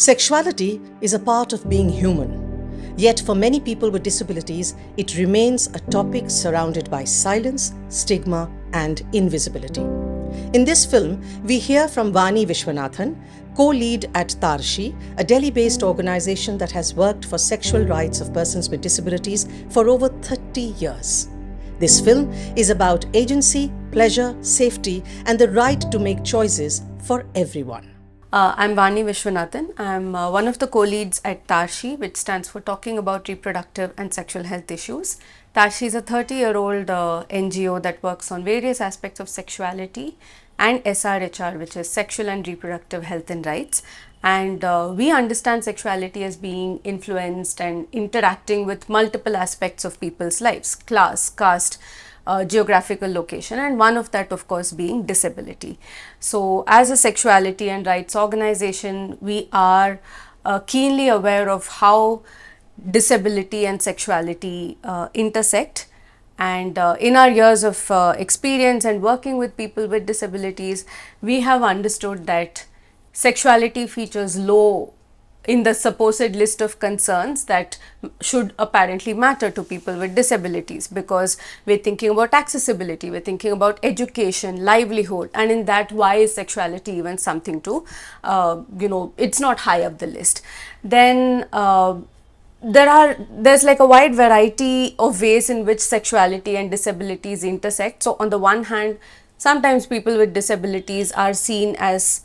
Sexuality is a part of being human. Yet for many people with disabilities, it remains a topic surrounded by silence, stigma, and invisibility. In this film, we hear from Vani Vishwanathan, co-lead at TARSHI, a Delhi-based organization that has worked for sexual rights of persons with disabilities for over 30 years. This film is about agency, pleasure, safety, and the right to make choices for everyone. I'm Vani Vishwanathan. I'm one of the co-leads at TARSHI, which stands for Talking About Reproductive and Sexual Health Issues. TARSHI is a 30-year-old NGO that works on various aspects of sexuality and SRHR, which is Sexual and Reproductive Health and Rights. And we understand sexuality as being influenced and interacting with multiple aspects of people's lives: class, caste, geographical location, and one of that of course being disability. So as a sexuality and rights organization, we are keenly aware of how disability and sexuality intersect, and in our years of experience and working with people with disabilities, we have understood that sexuality features low in the supposed list of concerns that should apparently matter to people with disabilities, because we're thinking about accessibility, we're thinking about education, livelihood, and in that, why is sexuality even something to, it's not high up the list. Then there's like a wide variety of ways in which sexuality and disabilities intersect. So on the one hand, sometimes people with disabilities are seen as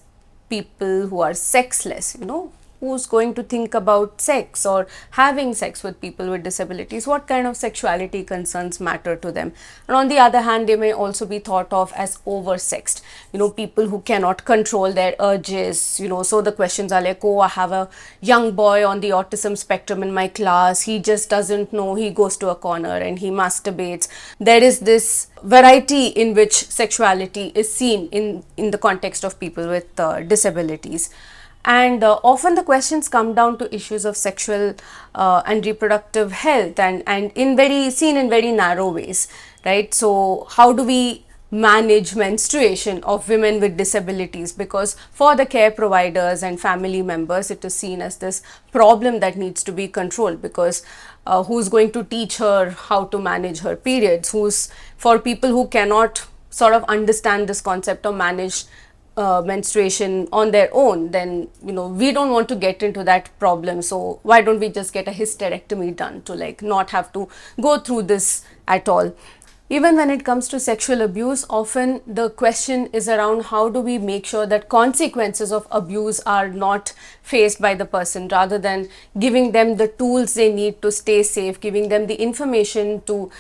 people who are sexless, who's going to think about sex or having sex with people with disabilities? What kind of sexuality concerns matter to them? And on the other hand, they may also be thought of as oversexed, people who cannot control their urges, so the questions are like, oh, I have a young boy on the autism spectrum in my class, he just doesn't know, he goes to a corner and he masturbates. There is this variety in which sexuality is seen in the context of people with disabilities. And often the questions come down to issues of sexual and reproductive health, and seen in very narrow ways, right? So how do we manage menstruation of women with disabilities? Because for the care providers and family members, it is seen as this problem that needs to be controlled, because who's going to teach her how to manage her periods? Who's, for people who cannot sort of understand this concept or manage menstruation on their own, then we don't want to get into that problem. So why don't we just get a hysterectomy done to like not have to go through this at all? Even when it comes to sexual abuse, often the question is around how do we make sure that consequences of abuse are not faced by the person, rather than giving them the tools they need to stay safe, giving them the information to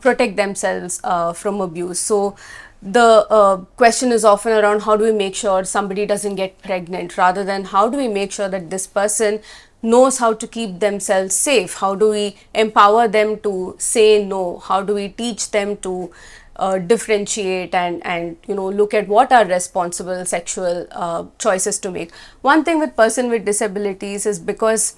protect themselves from abuse. So the question is often around how do we make sure somebody doesn't get pregnant, rather than how do we make sure that this person knows how to keep themselves safe? How do we empower them to say no? How do we teach them to differentiate and look at what are responsible sexual choices to make? One thing with person with disabilities is, because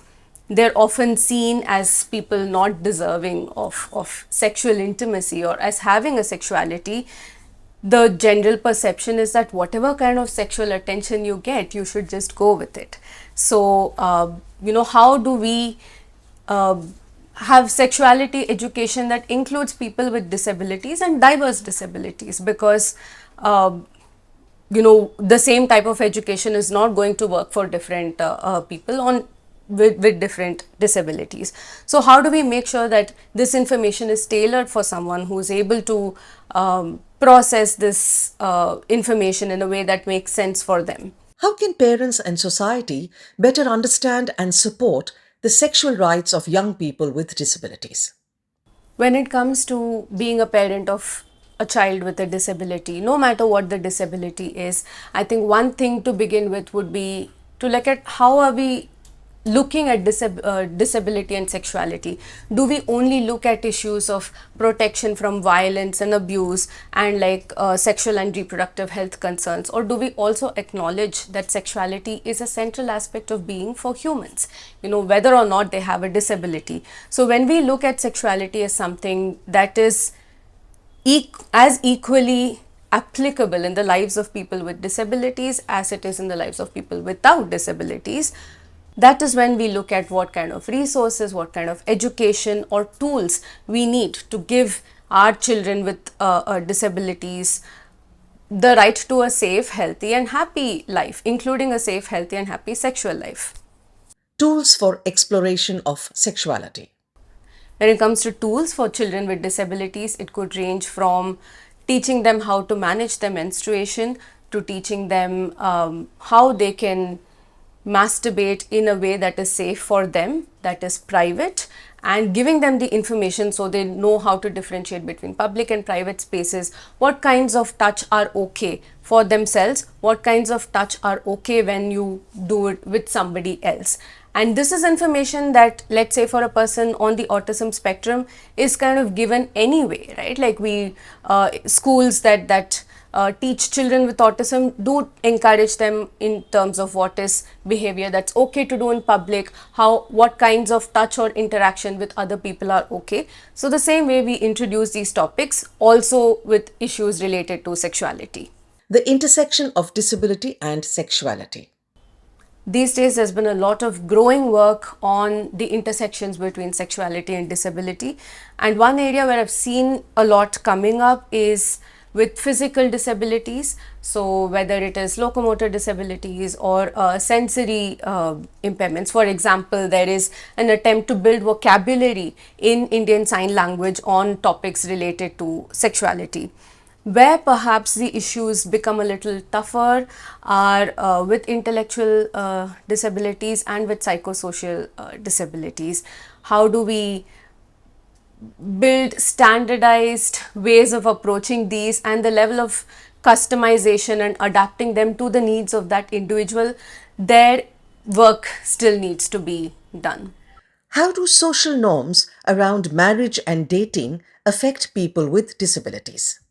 they're often seen as people not deserving of sexual intimacy or as having a sexuality, the general perception is that whatever kind of sexual attention you get, you should just go with it. So, how do we have sexuality education that includes people with disabilities and diverse disabilities? Because, the same type of education is not going to work for different people with different disabilities. So how do we make sure that this information is tailored for someone who is able to process this information in a way that makes sense for them? How can parents and society better understand and support the sexual rights of young people with disabilities? When it comes to being a parent of a child with a disability, no matter what the disability is, I think one thing to begin with would be to look at how are we looking at disability and sexuality. Do we only look at issues of protection from violence and abuse and like sexual and reproductive health concerns, or do we also acknowledge that sexuality is a central aspect of being for humans, whether or not they have a disability? So when we look at sexuality as something that is as equally applicable in the lives of people with disabilities as it is in the lives of people without disabilities, that is when we look at what kind of resources, what kind of education or tools we need to give our children with disabilities the right to a safe, healthy, and happy life, including a safe, healthy, and happy sexual life. Tools for exploration of sexuality. When it comes to tools for children with disabilities, it could range from teaching them how to manage their menstruation to teaching them how they can masturbate in a way that is safe for them, that is private, and giving them the information so they know how to differentiate between public and private spaces, what kinds of touch are okay for themselves, what kinds of touch are okay when you do it with somebody else. And this is information that, let's say, for a person on the autism spectrum is kind of given anyway, right? Like schools that teach children with autism do encourage them in terms of what is behavior that's okay to do in public, what kinds of touch or interaction with other people are okay. So the same way we introduce these topics also with issues related to sexuality. The intersection of disability and sexuality. These days, there's been a lot of growing work on the intersections between sexuality and disability. And one area where I've seen a lot coming up is with physical disabilities. So, whether it is locomotor disabilities or sensory impairments. For example, there is an attempt to build vocabulary in Indian Sign Language on topics related to sexuality. Where perhaps the issues become a little tougher are with intellectual disabilities and with psychosocial disabilities. How do we build standardized ways of approaching these, and the level of customization and adapting them to the needs of that individual? Their work still needs to be done. How do social norms around marriage and dating affect people with disabilities?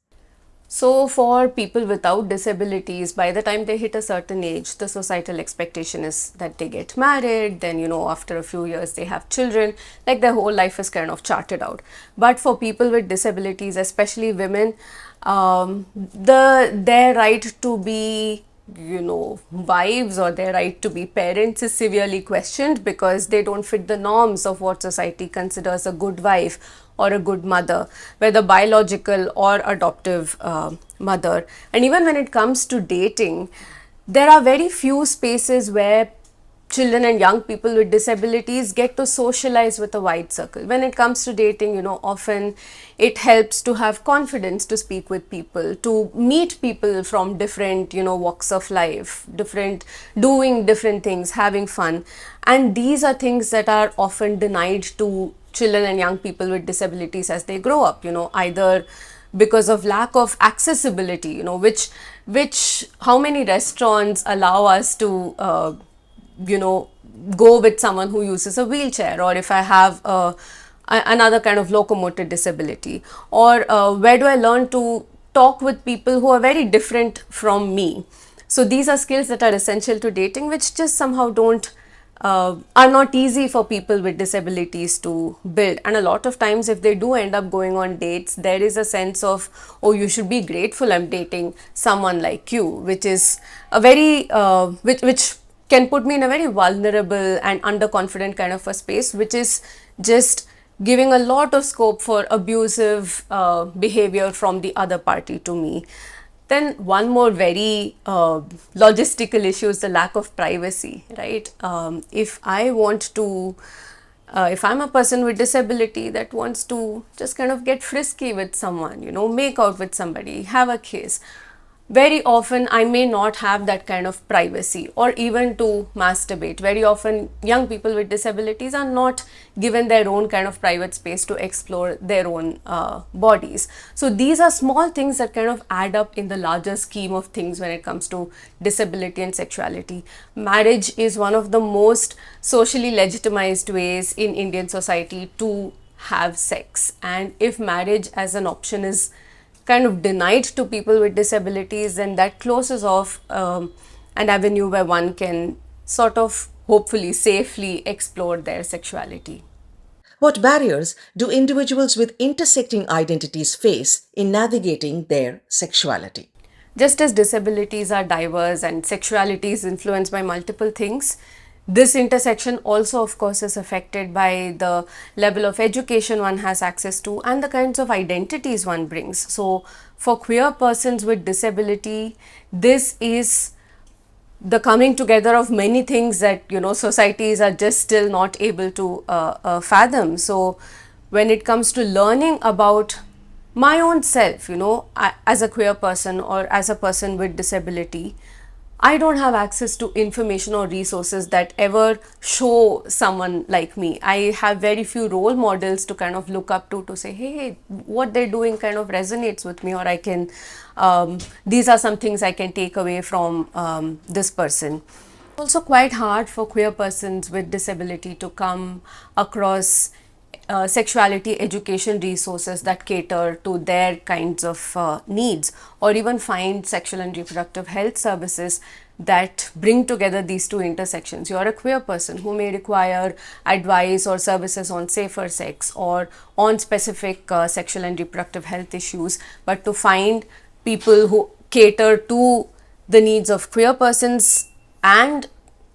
So, for people without disabilities, by the time they hit a certain age, the societal expectation is that they get married, then, after a few years they have children, like their whole life is kind of charted out. But for people with disabilities, especially women, their right to be wives or their right to be parents is severely questioned because they don't fit the norms of what society considers a good wife or a good mother, whether biological or adoptive mother. And even when it comes to dating, there are very few spaces where children and young people with disabilities get to socialize with a wide circle. When it comes to dating, often it helps to have confidence to speak with people, to meet people from different, walks of life, doing different things, having fun. And these are things that are often denied to children and young people with disabilities as they grow up, either because of lack of accessibility, which how many restaurants allow us to go with someone who uses a wheelchair, or if I have another kind of locomotor disability, or where do I learn to talk with people who are very different from me. So these are skills that are essential to dating, which just somehow don't are not easy for people with disabilities to build. And a lot of times, if they do end up going on dates, there is a sense of, oh, you should be grateful I'm dating someone like you, which is a very which can put me in a very vulnerable and underconfident kind of a space, which is just giving a lot of scope for abusive behavior from the other party to me. Then one more very logistical issue is the lack of privacy, right? If I want to, if I'm a person with disability that wants to just kind of get frisky with someone, make out with somebody, have a kiss, very often I may not have that kind of privacy, or even to masturbate. Very often young people with disabilities are not given their own kind of private space to explore their own bodies. So these are small things that kind of add up in the larger scheme of things when it comes to disability and sexuality. Marriage is one of the most socially legitimized ways in Indian society to have sex, and if marriage as an option is kind of denied to people with disabilities, then that closes off an avenue where one can sort of hopefully safely explore their sexuality. What barriers do individuals with intersecting identities face in navigating their sexuality? Just as disabilities are diverse and sexuality is influenced by multiple things, this intersection also, of course, is affected by the level of education one has access to and the kinds of identities one brings. So, for queer persons with disability, this is the coming together of many things that societies are just still not able to fathom. So when it comes to learning about my own self, as a queer person or as a person with disability, I don't have access to information or resources that ever show someone like me. I have very few role models to kind of look up to say, hey, what they're doing kind of resonates with me, or I can, these are some things I can take away from this person. Also quite hard for queer persons with disability to come across sexuality education resources that cater to their kinds of needs, or even find sexual and reproductive health services that bring together these two intersections. You're a queer person who may require advice or services on safer sex or on specific sexual and reproductive health issues, but to find people who cater to the needs of queer persons and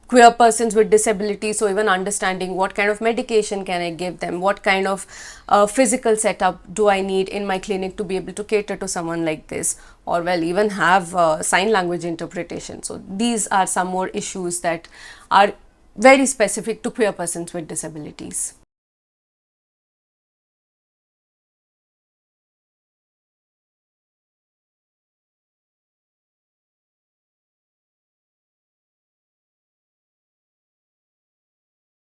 queer persons with disabilities, so even understanding what kind of medication can I give them, what kind of physical setup do I need in my clinic to be able to cater to someone like this, or well, even have sign language interpretation. So these are some more issues that are very specific to queer persons with disabilities.